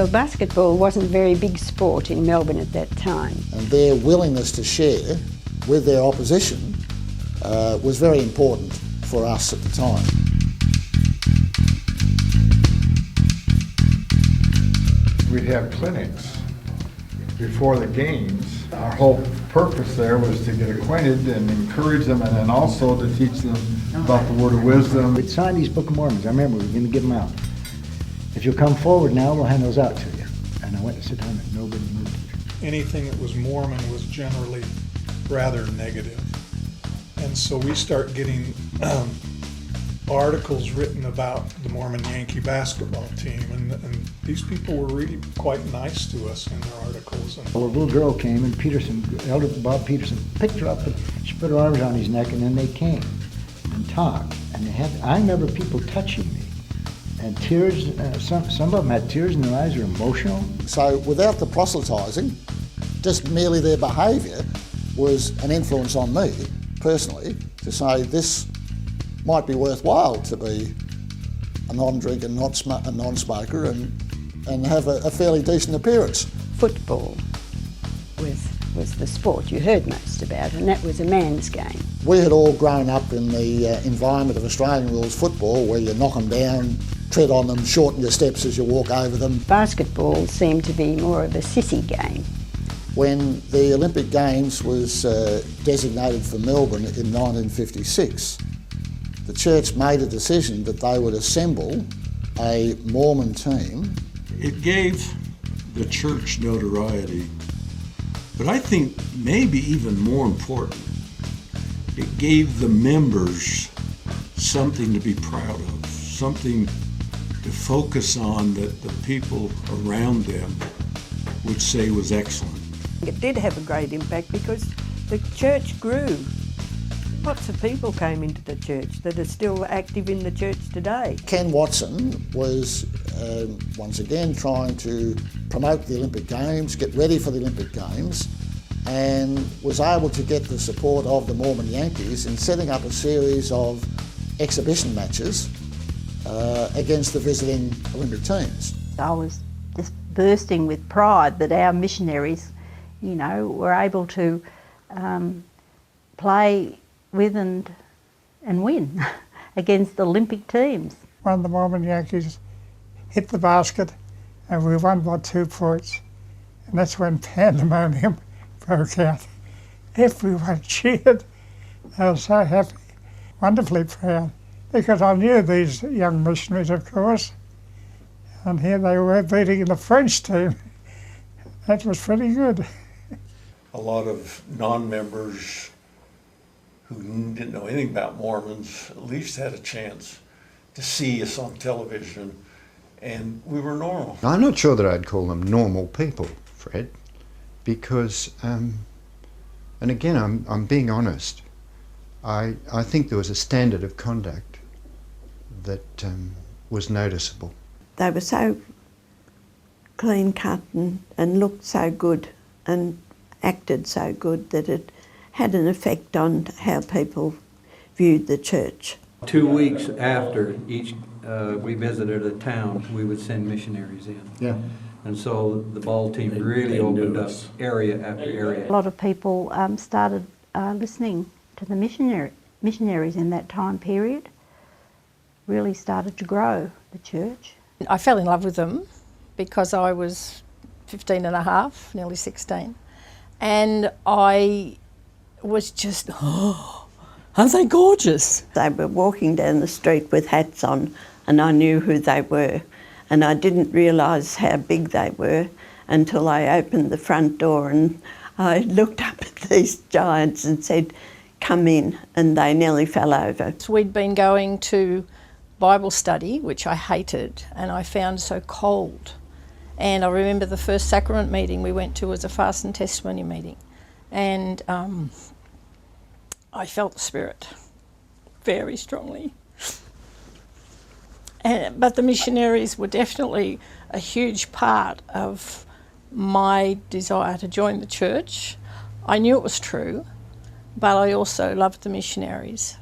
Well, basketball wasn't a very big sport in Melbourne at that time. And their willingness to share with their opposition was very important for us at the time. We'd have clinics before the games. Our whole purpose there was to get acquainted and encourage them, and then also to teach them about the word of wisdom. We'd sign these Book of Mormons. I remember we were going to give them out. If you'll come forward now, we'll hand those out to you. And I went to sit down and nobody moved. Anything that was Mormon was generally rather negative. And so we start getting articles written about the Mormon Yankee basketball team, and these people were really quite nice to us in their articles. Well, a little girl came, and Elder Bob Peterson picked her up and she put her arms on his neck, and then they came and talked. And I remember people touching me, and tears. Some of them had tears in their eyes, were emotional. So without the proselytising, just merely their behaviour was an influence on me personally to say this might be worthwhile to be a non-drinker, a non-smoker and have a fairly decent appearance. Football was the sport you heard most about, and that was a man's game. We had all grown up in the environment of Australian rules football, where you knock them down, tread on them, shorten your steps as you walk over them. Basketball seemed to be more of a sissy game. When the Olympic Games was designated for Melbourne in 1956, the church made a decision that they would assemble a Mormon team. It gave the church notoriety, but I think maybe even more important, it gave the members something to be proud of, something to focus on that the people around them would say was excellent. It did have a great impact because the church grew. Lots of people came into the church that are still active in the church today. Ken Watson was once again trying to promote the Olympic Games, get ready for the Olympic Games, and was able to get the support of the Mormon Yankees in setting up a series of exhibition matches against the visiting Olympic teams. I was just bursting with pride that our missionaries, you know, were able to play with and win against Olympic teams. One of the Mormon Yankees hit the basket and we won by 2 points. And that's when pandemonium broke out. Everyone cheered. I was so happy, wonderfully proud, because I knew these young missionaries, of course, and here they were beating the French team. That was pretty good. A lot of non-members who didn't know anything about Mormons at least had a chance to see us on television, and we were normal. I'm not sure that I'd call them normal people, Fred, because, and again, I'm being honest, I think there was a standard of conduct that was noticeable. They were so clean cut and looked so good and acted so good that it had an effect on how people viewed the church. 2 weeks after each we visited a town, we would send missionaries in. Yeah. And so the ball team really opened up area after area. A lot of people started listening to the missionaries in that time period. Really started to grow the church. I fell in love with them because I was 15 and a half, nearly 16. And I was just, oh, aren't they gorgeous? They were walking down the street with hats on and I knew who they were. And I didn't realise how big they were until I opened the front door and I looked up at these giants and said, come in, and they nearly fell over. We'd been going to Bible study, which I hated, and I found so cold. And I remember the first sacrament meeting we went to was a fast and testimony meeting. And I felt the Spirit very strongly. But the missionaries were definitely a huge part of my desire to join the church. I knew it was true, but I also loved the missionaries